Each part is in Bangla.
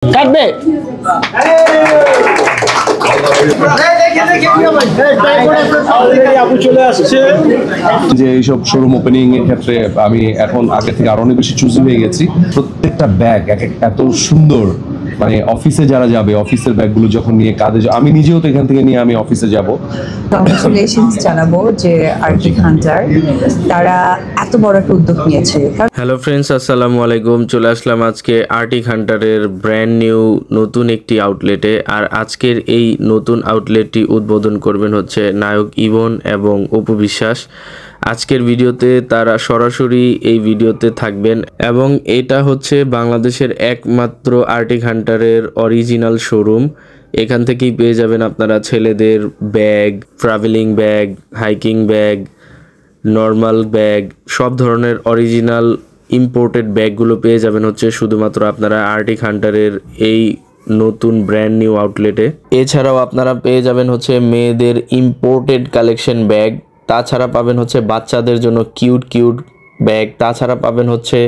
কাটবে যে এইসব শোরুম ওপেনিং এর ক্ষেত্রে আমি এখন আগে থেকে আরো অনেক বেশি চুজি হয়ে গেছি। প্রত্যেকটা ব্যাগ এত সুন্দর, মানে অফিসে যারা যাবে অফিসের ব্যাগগুলো যখন নিয়ে কাঁধে, আমি নিজেও তো এখান থেকে নিয়ে আমি অফিসে যাব। কংগ্রেচুলেশনস জানাবো যে আর্টিক হান্টার তারা এত বড় একটা উদ্যোগ নিয়েছে। হ্যালো ফ্রেন্ডস, আসসালামু আলাইকুম। চলে আসলাম আজকে আর্টিক হান্টারের ব্র্যান্ড নিউ নতুন একটি আউটলেটে। আর আজকের এই নতুন আউটলেটটি উদ্বোধন করবেন হচ্ছে নায়ক ইভন এবং অপু বিশ্বাস। আজকের ভিডিওতে তারা সরাসরি এই ভিডিওতে থাকবেন এবং এটা হচ্ছে বাংলাদেশের একমাত্র আর্টিক হান্টারের অরিজিনাল শোরুম। এখান থেকেই পেয়ে যাবেন আপনারা ছেলেদের bag, travelling bag, hiking bag, normal bag, সব ধরনের অরিজিনাল ইম্পোর্টেড ব্যাগগুলো পেয়ে যাবেন হচ্ছে শুধুমাত্র আপনারা আর্টিক হান্টারের এই নতুন ব্র্যান্ড নিউ আউটলেটে। এছাড়াও আপনারা পেয়ে যাবেন হচ্ছে মেয়েদের ইম্পোর্টেড কালেকশন ব্যাগ, তাছাড়া পাবেন হচ্ছে বাচ্চাদের জন্য কিউট কিউট ব্যাগ, তাছাড়া পাবেন হচ্ছে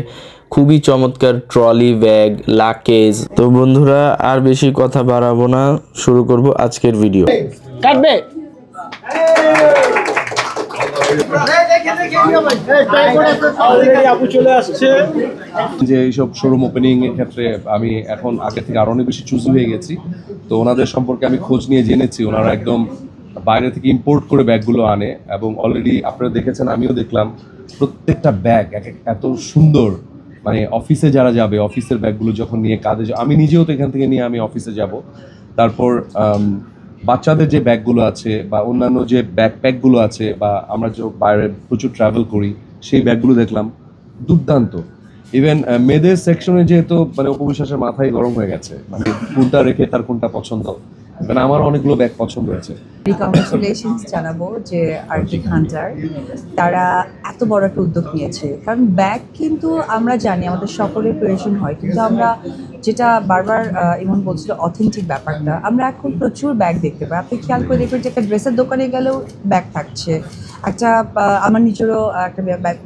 খুবই চমৎকার ট্রলি ব্যাগ, লাকেজ। তো বন্ধুরা আর বেশি কথা বাড়াবো না, শুরু করব আজকের ভিডিও। কাটবে যে এইসব শোরুম ওপেনিং এর ক্ষেত্রে আমি এখন আগে থেকে আরো অনেক বেশি চুজি হয়ে গেছি। তো ওনাদের সম্পর্কে আমি খোঁজ নিয়ে জেনেছি, ওনারা একদম বাইরে থেকে ইম্পোর্ট করে ব্যাগগুলো আনে এবং অলরেডি আপনারা দেখেছেন, আমিও দেখলাম প্রত্যেকটা ব্যাগ এত সুন্দর, মানে অফিসে যারা যাবে অফিসের ব্যাগগুলো যখন নিয়ে কাঁধে, আমি নিজেও তো এখান থেকে নিয়ে আমি অফিসে যাব। তারপর বাচ্চাদের যে ব্যাগগুলো আছে বা অন্যান্য যে ব্যাকপ্যাকগুলো আছে বা আমরা যে বাইরে প্রচুর ট্রাভেল করি সেই ব্যাগগুলো দেখলাম দুর্দান্ত। ইভেন মেয়েদের সেকশনে যেহেতু মানে উপবিশ্বাসের মাথায় গরম হয়ে গেছে, মানে কোনটা রেখে তার কোনটা পছন্দ, মানে আমার অনেকগুলো ব্যাগ পছন্দ হয়েছে। কংগ্রেচুলেশনস জানাবো যে আর্টিক হান্টার তারা এত বড় একটা উদ্যোগ নিয়েছে। কারণ ব্যাগ কিন্তু আমরা জানি আমাদের সকলের প্রয়োজন হয়, কিন্তু আমরা যেটা বারবার এমন বলছিল অথেন্টিক ব্যাপারটা, আমরা এখন প্রচুর ব্যাগ দেখতে পাই। আপনি খেয়াল করে দেখবেন যে একটা ড্রেসের দোকানে গেলেও ব্যাগ থাকছে, একটা আমার নিজেরও একটা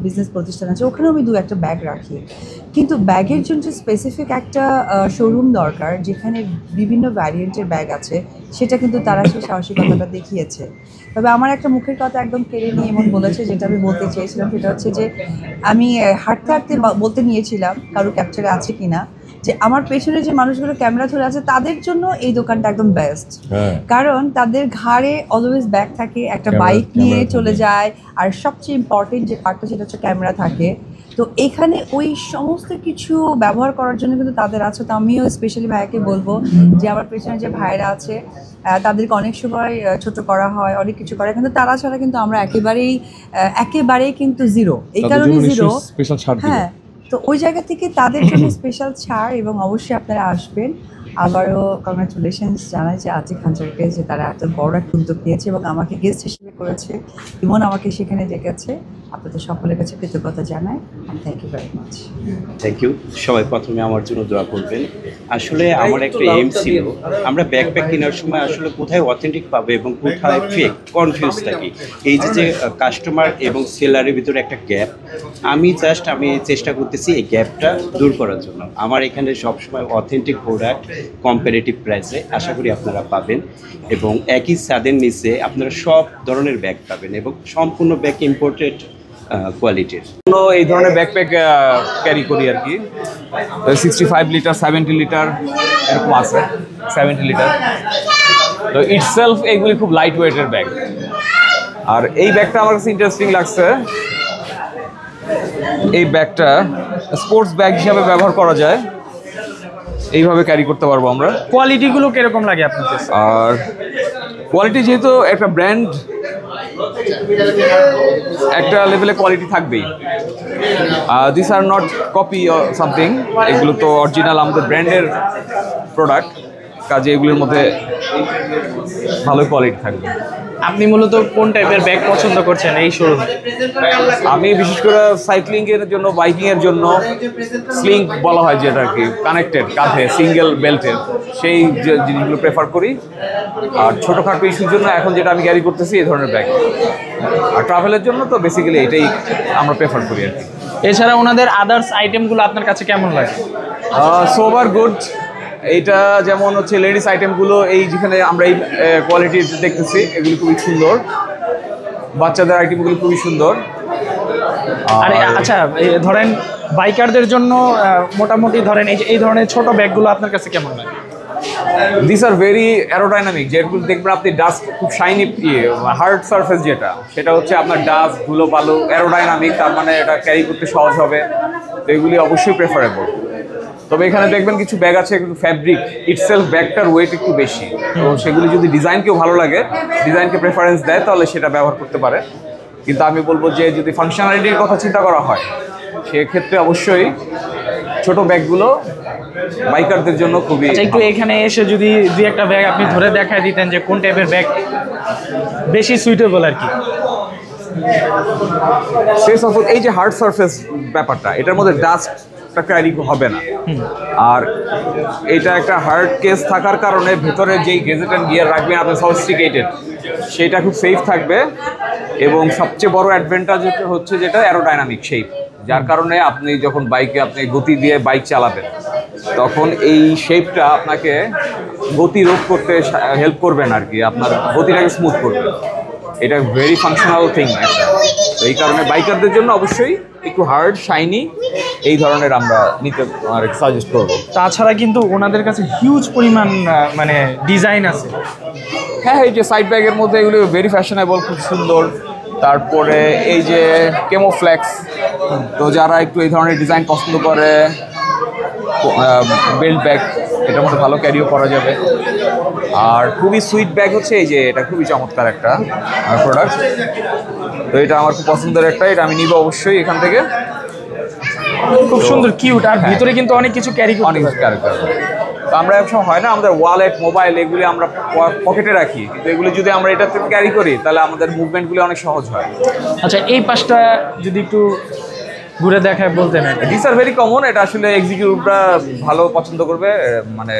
বিজনেস প্রতিষ্ঠান আছে, ওখানেও আমি একটা ব্যাগ রাখি। কিন্তু ব্যাগের জন্য স্পেসিফিক একটা শোরুম দরকার যেখানে বিভিন্ন ভ্যারিয়েন্টের ব্যাগ আছে, সেটা কিন্তু তারা সেই সাহসিকতাটা দেখিয়েছে। তবে আমার একটা মুখের কথা একদম কেড়ে নিয়ে এমন বলেছে, যেটা আমি বলতে চেয়েছিলাম সেটা হচ্ছে যে আমি হাঁটতে হাঁটতে বলতে নিয়েছিলাম, কারো ক্যাপচারে আছে কিনা, যে আমার পেছনে যে মানুষগুলো ক্যামেরা ধরে আছে তাদের জন্য এই দোকানটা একদম বেস্ট। কারণ তাদের ঘাড়ে অলওয়েজ ব্যাগ থাকে, একটা বাইক নিয়ে চলে যায়, আর সবচেয়ে ইম্পর্টেন্ট যে পার্টটা সেটা হচ্ছে ক্যামেরা থাকে। তো এখানে ওই সমস্ত কিছু ব্যবহার করার জন্য কিন্তু তাদের আছে। তো আমিও স্পেশালি ভাইয়াকে বলবো যে আমার পেছনে যে ভাইরা আছে তাদেরকে অনেক সময় ছোট করা হয়, অনেক কিছু করে, কিন্তু তারা ছাড়া কিন্তু আমরা একেবারেই কিন্তু জিরো। এই কারণে জিরো, হ্যাঁ। তো ওই জায়গা থেকে তাদের জন্য স্পেশাল ছাড়, এবং অবশ্যই আপনারা আসবেন। আবারও কংগ্রেচুলেশনস জানাই যে আর্টিক হান্টারকে, যে তারা এত বড় একটা উদ্যোগ নিয়েছে এবং আমাকে গেস্ট হিসেবে করেছে, ইমন আমাকে সেখানে ডেকেছে। আপনাদের সকলের কাছে কৃতজ্ঞতা জানাই, and thank you very much. Thank you. সবাই প্রথমে আমার জন্য দোয়া করবেন। আসলে আমার একটা এম ছিল, আমরা ব্যাকপ্যাক কেনার সময় আসলে কোথায় অথেন্টিক পাবে এবং কোথায় ফেক, কনফিউজ থাকি। এই যে কাস্টমার এবং সেলারের ভিতরে একটা গ্যাপ, আমি চেষ্টা করতেছি এই গ্যাপটা দূর করার জন্য। আমার এখানে সবসময় অথেন্টিক প্রোডাক্ট কম্পারেটিভ প্রাইসে আশা করি আপনারা পাবেন, এবং একই ছাদের নিচে আপনারা সব ধরনের ব্যাগ পাবেন এবং সম্পূর্ণ ব্যাগ ইম্পোর্টেড কোয়ালিটির। এই ধরনের ব্যাকপ্যাক ক্যারি করি আর কি, 65 লিটার, 70 লিটার এরকম আছে, 70 লিটার। তো ইটসেলফ এইগুলি খুব লাইট ওয়েটের ব্যাগ। আর এই ব্যাগটা আমার কাছে ইন্টারেস্টিং লাগছে। এই ব্যাগটা স্পোর্টস ব্যাগ হিসাবে ব্যবহার করা যায়, এইভাবে ক্যারি করতে পারবো আমরা। কোয়ালিটিগুলো কিরকম লাগে আপনার কাছে? আর কোয়ালিটি যেহেতু একটা ব্র্যান্ড, একটা লেভেলে কোয়ালিটি থাকবেই। This are not copy something, এগুলো তো অরিজিনাল আমাদের ব্র্যান্ডের প্রোডাক্ট, কাজে এগুলোর মধ্যে ভালো কোয়ালিটি থাকবে। আপনি মূলত কোন টাইপের ব্যাগ পছন্দ করছেন এই শোরুমে? আমি বিশেষ করে সাইক্লিং এর জন্য, বাইকিং এর জন্য, স্লিং বলা হয় যেটা আর কি, কানেক্টেড কাঁধে সিঙ্গেল বেল্টের, সেই জিনিসগুলো প্রেফার করি। আর ছোটোখাটো ইস্যুর জন্য এখন যেটা আমি ক্যারি করতেছি এই ধরনের ব্যাগ। আর ট্রাভেলের জন্য তো বেসিক্যালি এটাই আমরা প্রেফার করি আর কি। এছাড়া ওনাদের আদার্স আইটেমগুলো আপনার কাছে কেমন লাগে? সোবার গুড, এইটা যেমন হচ্ছে লেডিস আইটেমগুলো, এই যেখানে আমরা এই কোয়ালিটি দেখতেছি, এগুলো খুবই সুন্দর। বাচ্চাদের আইটেমগুলো খুবই সুন্দর। আর আচ্ছা, ধরেন বাইকারদের জন্য মোটামুটি ধরেন এই ধরনের ছোট ব্যাগগুলো আপনার কাছে কেমন লাগে? This are very aerodynamic. যেগুলো দেখবেন আপনি ডাস্ট খুব শাইনি, হার্ড সারফেস যেটা, সেটা হচ্ছে আপনার ডাস্ট, ধুলো বালু, অ্যারোডাইনামিক, তার মানে এটা ক্যারি করতে সহজ হবে। তো এগুলি অবশ্যই প্রেফারেবল। তবে এখানে দেখবেন কিছু ব্যাগ আছে কিন্তু ফ্যাব্রিক ইটসেলফ, ব্যাগটার ওয়েট একটু বেশি। তো সেগুলি যদি ডিজাইনকেও ভালো লাগে, ডিজাইনকে প্রেফারেন্স দেয়, তাহলে সেটা ব্যবহার করতে পারে। কিন্তু আমি বলবো যে যদি ফাংশনালিটির কথা চিন্তা করা হয়, সেক্ষেত্রে অবশ্যই ছোট ব্যাগগুলো বাইকারদের জন্য খুবই। একটু এখানে এসে যদি দুই একটা ব্যাগ আপনি ধরে দেখায় দিতেন যে কোন টাইপের ব্যাগ বেশি সুইটেবল আর কি। এই যে হার্ড সারফেস ব্যাপারটা, এটার মধ্যে ডাস্টটা ক্যারি হবে না। আর এটা একটা হার্ড কেস থাকার কারণে ভেতরে যেই গেজেট অ্যান্ড গিয়ার রাখবেন আপনি সফিস্টিকেটেড, সেটা খুব সেফ থাকবে। এবং সবচেয়ে বড় অ্যাডভান্টেজ হচ্ছে যেটা অ্যারোডাইনামিক শেপ, যার কারণে আপনি যখন বাইকে আপনি গতি দিয়ে বাইক চালাবেন, তখন এই শেপটা আপনাকে গতি রোধ করতে হেল্প করবেন আর কি, আপনার গতিটাকে স্মুথ করবে। এটা ভেরি ফাংশনাল থিং একটা। তো এই কারণে বাইকারদের জন্য অবশ্যই একটু হার্ড শাইনি এই ধরনের আমরা নিতে সাজেস্ট করবো। তাছাড়া কিন্তু ওনাদের কাছে হিউজ পরিমাণ মানে ডিজাইন আছে। হ্যাঁ, এই যে সাইড ব্যাগের মধ্যে এগুলো ভেরি ফ্যাশনেবল, খুব সুন্দর। তারপরে এই যে কেমোফ্লেক্স, তো যারা একটু এই ধরনের ডিজাইন পছন্দ করে, বেল্ট ব্যাগ, এটার মধ্যে ভালো ক্যারিও করা যাবে। আর খুবই সুইট ব্যাগ হচ্ছে এই যে, এটা খুবই চমৎকার একটা প্রোডাক্ট। তো এটা আমার খুব পছন্দের একটা, এটা আমি নিব অবশ্যই এখান থেকে। খুব সুন্দর, কিউট, আর ভিতরে কিন্তু অনেক কিছু ক্যারি করতে পারে। তো আমরা একসময় হয় না, আমাদের ওয়ালেট, মোবাইল এগুলি আমরা পকেটে রাখি, কিন্তু এগুলি যদি আমরা এটাতে ক্যারি করি, তাহলে আমাদের মুভমেন্টগুলি অনেক সহজ হয়। আচ্ছা, এই পাশটা যদি একটু ঘুরে দেখায় বলতেন। দিস আর ভেরি কমন, এটা আসলে এক্সিকিউটিভরা ভালো পছন্দ করবে, মানে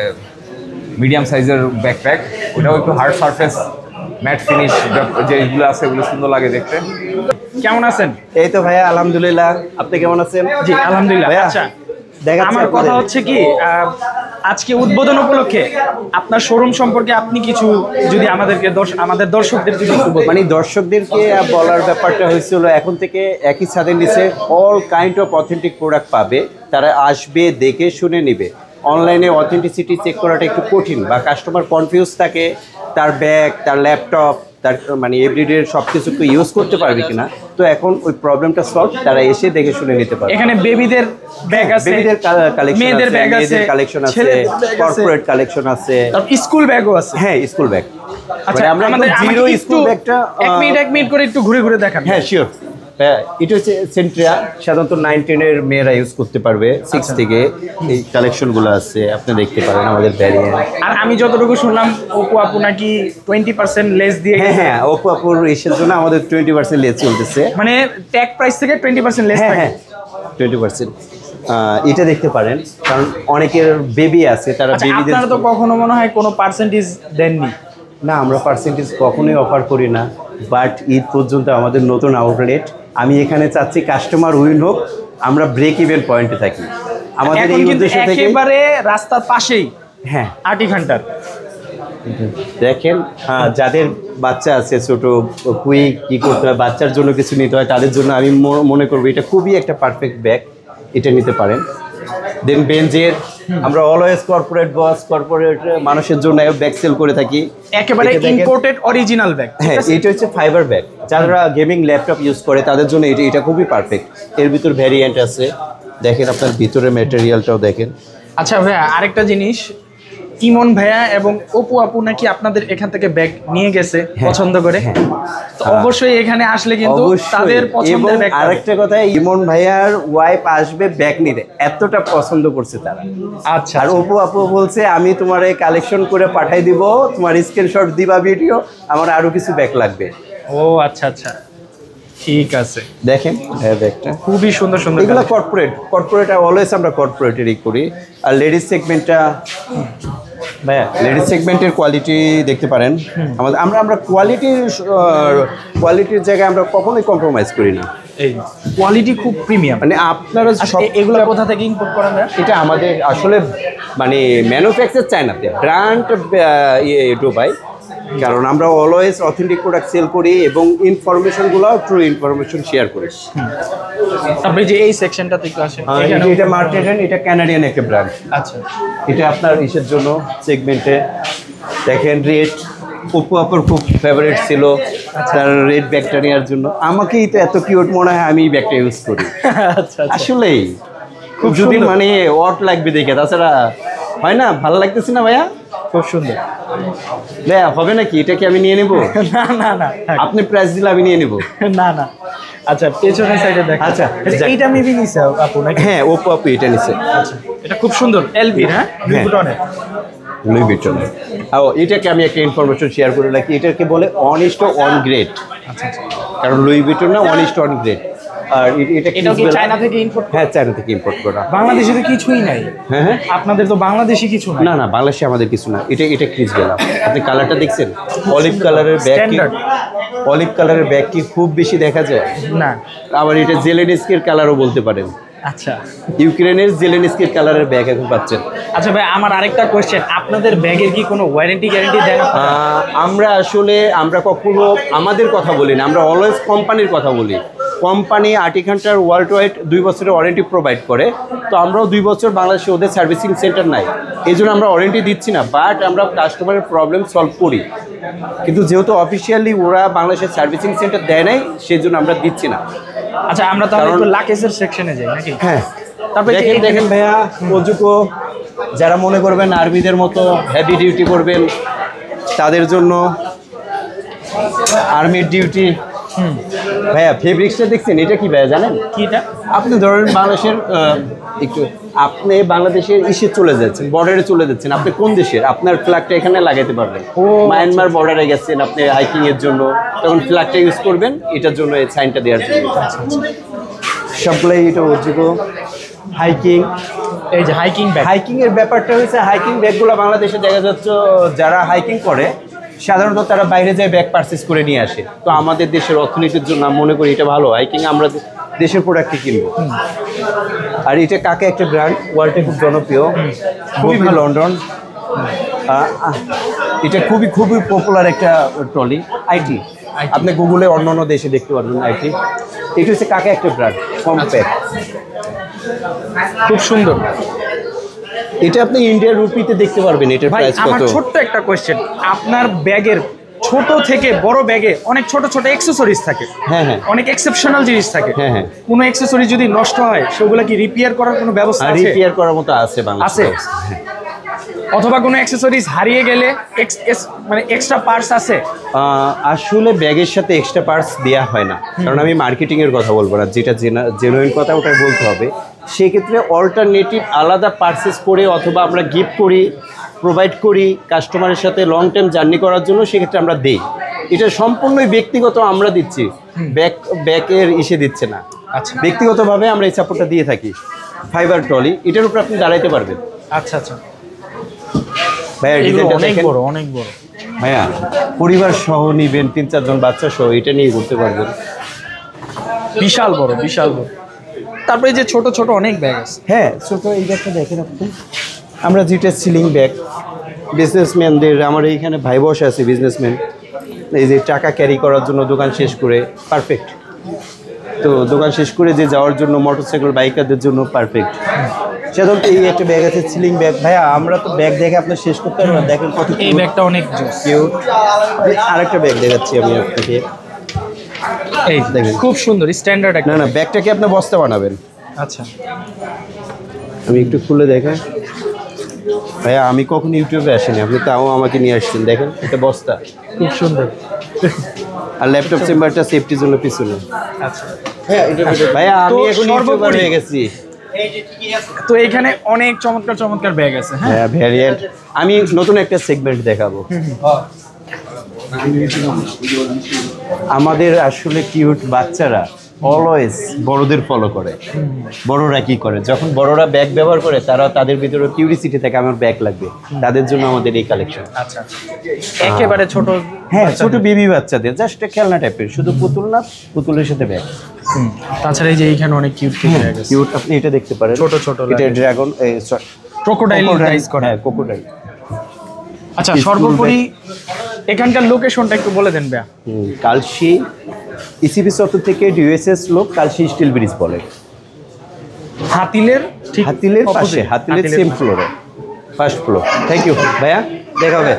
মিডিয়াম সাইজের ব্যাকপ্যাক। ওটাও একটু হার্ড সারফেস, ম্যাট ফিনিশ যেগুলো আছে, এগুলো সুন্দর লাগে দেখতে। কেমন আছেন? এই তো ভাইয়া, আলহামদুলিল্লাহ। আপনি কেমন আছেন? জি আলহামদুলিল্লাহ। ভাইয়া, আচ্ছা, আমার কথা হচ্ছে কি, আজকে উদ্বোধন উপলক্ষে আপনার শোরুম সম্পর্কে আপনি কিছু যদি আমাদের দর্শকদের যদি একটু বলেন। মানে দর্শকদেরকে বলার ব্যাপারটা হয়েছিল, এখন থেকে একই ছাদের নিচে all kind of authentic product পাবে। তারা আসবে, দেখে শুনে নেবে। অনলাইনে অথেন্টিসিটি চেক করাটা একটু কঠিন, বা কাস্টমার কনফিউজ থাকে, তার ব্যাগ, তার ল্যাপটপ, তার মানে এভরিডে সব কিছু ইউজ করতে পারবে কিনা। তো এখন ওই প্রবলেমটা সলভ, তারা এসে দেখে শুনে নিতে পারবে। এখানে বেবিদের ব্যাগ আছে, বেবিদের কালেকশন, মেয়েদের ব্যাগ আছে, মেয়েদের কালেকশন আছে, কর্পোরেট কালেকশন আছে, স্কুল ব্যাগও আছে। হ্যাঁ, স্কুল ব্যাগ। আচ্ছা, আমরা জিরো স্কুল ব্যাগটা এক মিনিট করে একটু ঘুরে ঘুরে দেখান। হ্যাঁ, শিওর। এটা হচ্ছে সেন্ট্রিয়া, সাধারণত 9-10-এর মেয়েরা ইউজ করতে পারবে। 6 থেকে এই কালেকশনগুলো আছে, আপনি দেখতে পারেন আমাদের ভ্যারিয়েন্ট। আর আমি যতটুকু শুনলাম, ওপো আপু নাকি 20% লেস দিয়ে। হ্যাঁ, ওপো আপুর এসের জন্য আমাদের 20% লেস চলতেছে, মানে ট্যাগ প্রাইস থেকে 20% লেস। হ্যাঁ 20%। এটা দেখতে পারেন, কারণ অনেকের বেবি আছে, তারা বেবিদের। আপনারা তো কখনো মনে হয় কোনো পার্সেন্টেজ দেননি? না, আমরা পার্সেন্টেজ কখনোই অফার করি না, বাট ঈদ পর্যন্ত আমাদের নতুন আউটলেট। আমি এখানে চাচ্ছি কাস্টমার উইন হোক, আমরা ব্রেক ইভেন পয়েন্টে থাকি। আমাদের এই উদ্দেশ্য থেকে একেবারে রাস্তার পাশেই। হ্যাঁ, আরটি ঘান্টার দেখেন, যাদের বাচ্চা আছে ছোট, কুইক কি করতে হয়, বাচ্চার জন্য কিছু নিতে হয়, তাদের জন্য আমি মনে করবো এটা খুবই একটা পারফেক্ট ব্যাগ, এটা নিতে পারেন। দেন বেঞ্জের, আমরা অলওয়েজ কর্পোরেট বস, কর্পোরেট মানুষের জন্য ব্যাগ সেল করে থাকি, একেবারে ইম্পোর্টেড অরিজিনাল ব্যাগ। হ্যাঁ, এটা হচ্ছে ফাইবার ব্যাগ। যারা গেমিং ল্যাপটপ ইউজ করে তাদের জন্য এটা খুবই পারফেক্ট। এর ভিতর ভ্যারিয়েন্ট আছে, দেখেন আপনার ভিতরে ম্যাটেরিয়ালটাও দেখেন। আচ্ছা ভাইয়া, আরেকটা জিনিস, ইমন ভাইয়া এবং অপু আপু নাকি আপনাদের এখান থেকে ব্যাগ নিয়ে গেছে পছন্দ করে। তো অবশ্যই এখানে আসলে কিন্তু তাদের পছন্দের ব্যাগ। আরেকটা কথা, ইমন ভাইয়ার ওয়াইফ আসবে ব্যাগ নিতে, এতটা পছন্দ করছে তারা। আচ্ছা, আর অপু আপু বলছে আমি তোমার কালেকশন করে পাঠাই দিব, তোমার স্ক্রিনশট দিবা ভিডিও, আমার আরো কিছু ব্যাগ লাগবে। ও আচ্ছা আচ্ছা, ঠিক আছে। দেখেন ব্যাগটা খুবই সুন্দর সুন্দর। এগুলো কর্পোরেট অলওয়েজ আমরা কর্পোরেটেরই করি। আর লেডিস সেগমেন্টটা, ভাইয়া লেডিস সেগমেন্টের কোয়ালিটি দেখতে পারেন আমাদের। আমরা কোয়ালিটির জায়গায় আমরা কখনোই কম্প্রোমাইজ করি না। এই কোয়ালিটি খুব প্রিমিয়াম। মানে আপনারা সব এগুলো কোথা থেকে ইম্পোর্ট করেন ভাইয়া? এটা আমাদের আসলে মানে ম্যানুফ্যাকচার চায়নাতে, ব্র্যান্ড দুবাই, কারণ আমরা অলওয়েজ অথেন্টিক প্রোডাক্ট সেল করি এবং ইনফরমেশনগুলো ট্রু ইনফরমেশন শেয়ার করি। তারপরে যে এই সেকশনটাতে একটু আসেন। এটা মার্টিনেন, এটা কানাডিয়ান একটা ব্র্যান্ড। আচ্ছা, এটা আপনার ইসের জন্য সেগমেন্টে দেখেন রেড, অপু আপুর খুব ফেভারিট ছিল তার রেড ব্যাগটা নেওয়ার জন্য। আমাকেই তো এত কিউট মনে হয়, আমি এই ব্যাগটা ইউজ করি। আচ্ছা, আসলেই খুব যদি মানে ওয়াট লাগবে দেখে, তাছাড়া হয় না, ভালো লাগতেছে না ভাইয়া? খুব সুন্দর ভাইয়া হবে নাকি, এটা কি আমি নিয়ে নেব? না না না, আপনি প্রাইস দিলে আমি নিয়ে নেব। না না। আচ্ছা, পেছনের সাইডে দেখ। আচ্ছা, এইটা মেবি নিছে আপু নাকি? হ্যাঁ, ওপো আপু এটা নিছে। আচ্ছা, এটা খুব সুন্দর এলবি, হ্যাঁ, লুই ভিটনের। Louis Vuitton. এটাকে আমি একটা ইনফরমেশন শেয়ার করে রাখি, এটাকে বলে অনেস্ট অন গ্রেড। আচ্ছা, কারণ লুই ভিটন না, অনেস্ট অন গ্রেড। আর এটা এটাও কি চায়না থেকে ইম্পোর্ট? হ্যাঁ, চায়না থেকে ইম্পোর্ট করা। বাংলাদেশে তো কিছুই নাই। হ্যাঁ হ্যাঁ, আপনাদের তো বাংলাদেশি কিছু না। না না, বাংলাদেশে আমাদের কিছু না। এটা ক্রিস গেলাম, আপনি কালারটা দেখছেন, অলিভ কালারের ব্যাগ। Standard। অলিভ কালারের ব্যাগ কি খুব বেশি দেখা যায়? না। আবার এটা জেলেনস্কির কালারও বলতে পারেন। আচ্ছা, ইউক্রেনের জেলেনস্কির কালারের ব্যাগ এখন পাচ্ছেন। আচ্ছা ভাই, আমার আরেকটা কোশ্চেন, আপনাদের ব্যাগের কি কোনো ওয়ারেন্টি গ্যারান্টি দেন আপনারা? আমরা কখনো আমাদের কথা বলি না, আমরা অলওয়েজ কোম্পানির কথা বলি। Company Arctic Hunter world wide 2 বছরের ওয়ারেন্টি প্রোভাইড করে, তো আমরাও 2 বছর বাংলাদেশে ওদের সার্ভিসিং সেন্টার নাই, এই জন্য আমরা ওয়ারেন্টি দিচ্ছি না, বাট আমরা কাস্টমারের প্রবলেম সলভ করি। কিন্তু যেহেতু অফিসিয়ালি ওরা বাংলাদেশের সার্ভিসিং সেন্টার দেয় নাই, সেই জন্য আমরা দিচ্ছি না। আচ্ছা, আমরা তাহলে একটু লাকেজের সেকশনে যাই নাকি? হ্যাঁ, তারপরে দেখেন ভাইয়া, ওজুকো যারা মনে করবেন আর্মিদের মতো হেভি ডিউটি করবেন, তাদের জন্য আর্মির ডিউটি। ভাইয়া ফেব্রিক্সটা দেখছেন, এটা কি ভাইয়া জানেন? কিটা? আপনি ধরেন বাংলাদেশের আপনি বাংলাদেশের ইসে চলে যাচ্ছেন, বর্ডারে চলে যাচ্ছেন, আপনি কোন দেশের, আপনার ফ্ল্যাগটা এখানে লাগাইতে পারবেন। মায়ানমার বর্ডারে গেছেন আপনি হাইকিং এর জন্য, তখন ফ্ল্যাগটা ইউজ করবেন এটার জন্য, এই সাইনটা দেওয়ার জন্য। সবগুলোই এটা ওজুকো হাইকিং। এই যে হাইকিং ব্যাগ, হাইকিং এর ব্যাপারটা হয়েছে, হাইকিং ব্যাগগুলো বাংলাদেশে দেখা যাচ্ছে যারা হাইকিং করে সাধারণত তারা বাইরে যায় ব্যাগ পারচেস করে নিয়ে আসে। তো আমাদের দেশের অর্থনীতির জন্য আমি মনে করি এটা ভালো, হাইকিং আমরা দেশের প্রোডাক্টই কিনবো। আর এটা কাকে একটা ব্র্যান্ড, ওয়ার্ল্ডে খুব জনপ্রিয়, খুবই ভালো, লন্ডন। এটা খুবই খুবই পপুলার একটা ট্রলি, আইটি। আপনি গুগলে অন্য দেশে দেখতে পারবেন আইটি। এটা হচ্ছে কাকে একটা ব্র্যান্ড, কম্প্যাক্ট, খুব সুন্দর। এটা আপনি ইন্ডিয়ার রুপিতে দেখতে পারবেন। এটার ভাই, প্রাইস আমার কত? ছোট্ট একটা কোশ্চেন, আপনার ব্যাগের ছোট থেকে বড় ব্যাগে অনেক ছোট ছোট অ্যাকসেসরিজ থাকে, হ্যাঁ হ্যাঁ, অনেক এক্সেপশনাল জিনিস থাকে। হ্যাঁ হ্যাঁ, কোনো অ্যাকসেসরি যদি নষ্ট হয় সেগুলো কি রিপেয়ার করার কোনো ব্যবস্থা আছে? রিপেয়ার করার মতো আছে বাংলাদেশে। আছে? অথবা কোনো অ্যাকসেসরিজ হারিয়ে গেলে মানে এক্সট্রা পার্টস আছে? আসলে ব্যাগের সাথে এক্সট্রা পার্টস দেওয়া হয় না, কারণ আমি মার্কেটিং এর কথা বলবো না, যেটা জেনুইন কথা ওটাই বলতে হবে। সেক্ষেত্রে অল্টারনেটিভ আলাদা পারচেস করে অথবা আমরা গিফট করি, প্রোভাইড করি কাস্টমারের সাথে লং টাইম জার্নি করার জন্য, সেক্ষেত্রে আমরা দেই। এটা সম্পূর্ণই ব্যক্তিগত আমরা দিচ্ছি, ব্যাগের ইসে দিচ্ছে না। আচ্ছা, ব্যক্তিগতভাবে আমরা এই সাপোর্টটা দিয়ে থাকি। ফাইবার ট্রলি, এটার উপর আপনি দাঁড়াইতে পারবেন। আচ্ছা আচ্ছা, ভাইয়া এগুলো ডিজাইনটা অনেক দেখেন বড়, অনেক বড়। ভাইয়া পরিবার সহ নিবেন, 3-4 জন বাচ্চা সহ এটা নিয়ে ঘুরতে পারবেন। বিশাল বড়, বিশাল বড়। তারপরে যে ছোট ছোট অনেক ব্যাগ আছে। হ্যাঁ, ছোট এই ব্যাগটা দেখেন আপনি, আমরা যেটা সিলিং ব্যাগ বিজনেসম্যানদের, আমার এইখানে ভাই বসে আছে বিজনেসম্যান, এই যে টাকা ক্যারি করার জন্য দোকান শেষ করে পারফেক্ট। তো দোকান শেষ করে যে যাওয়ার জন্য মোটরসাইকেল বাইকারদের জন্য পারফেক্ট। সাধারণত এই একটা ব্যাগ আছে সিলিং ব্যাগ। ভাইয়া আমরা তো ব্যাগ দেখে আপনার শেষ করতে পারবো না, দেখেন কত এই ব্যাগটা অনেক জোস। কিউট। আরেকটা ব্যাগ দেখাচ্ছি আমি আপনাকে, এই দেখেন খুব সুন্দর স্ট্যান্ডার্ড একটা। না ব্যাগটাকে আপনি বস্তা বানাবেন। আচ্ছা, আমি একটু খুলে দেখেন। ভাইয়া আমি কখন ইউটিউবে আসিনি, আপনি তাও আমাকে নিয়ে আসছেন, দেখেন এটা বস্তা, খুব সুন্দর। আর ল্যাপটপ চেম্বারটা সেফটির জন্য পিছনে। আচ্ছা ভাইয়া আমি তো এখন ইউটিউবার সর্বোপরি হয়ে গেছি। তো এখানে অনেক চমৎকার চমৎকার ব্যাগ আছে। হ্যাঁ, হ্যাঁ ভ্যারিয়েন্ট, আমি নতুন একটা সেগমেন্ট দেখাবো। আমাদের আসলে কিউট বাচ্চারা অলওয়েজ বড়দের ফলো করে। বড়রা কি করে, যখন বড়রা ব্যাগ ব্যবহার করে তারা তাদের ভিতরে কিউরিসিটি থাকে আমার ব্যাগ লাগবে, তাদের জন্য আমাদের এই কালেকশন। আচ্ছা, একেবারে ছোট। হ্যাঁ, ছোট বেবি বাচ্চাদের জাস্ট খেলনা টাইপের, শুধু পুতুল না, পুতুলের সাথে ব্যাগ। তাছাড়া এই যে এইখানে অনেক কিউট কিউট আছে কিউট, আপনি এটা দেখতে পারেন, ছোট ছোট এটা ড্রাগন, ক্রোকোডাইল ডাইস করা। হ্যাঁ ক্রোকোডাইল। আচ্ছা, সর্বোপরি এখানকার লোকেশনটা একটু বলে দেন ভাইয়া। কালশি ইসিবি চত্বর থেকে ডিউএসএস লোক কালশি স্টিল ব্রিজ বলে, হাতিলের ঠিক হাতিলের পাশে, opposite, হাতিলের হাতিলের সেম পাশে। ফ্লোরে, ফার্স্ট ফ্লোর। থ্যাংক ইউ ভাইয়া, দেখা হবে।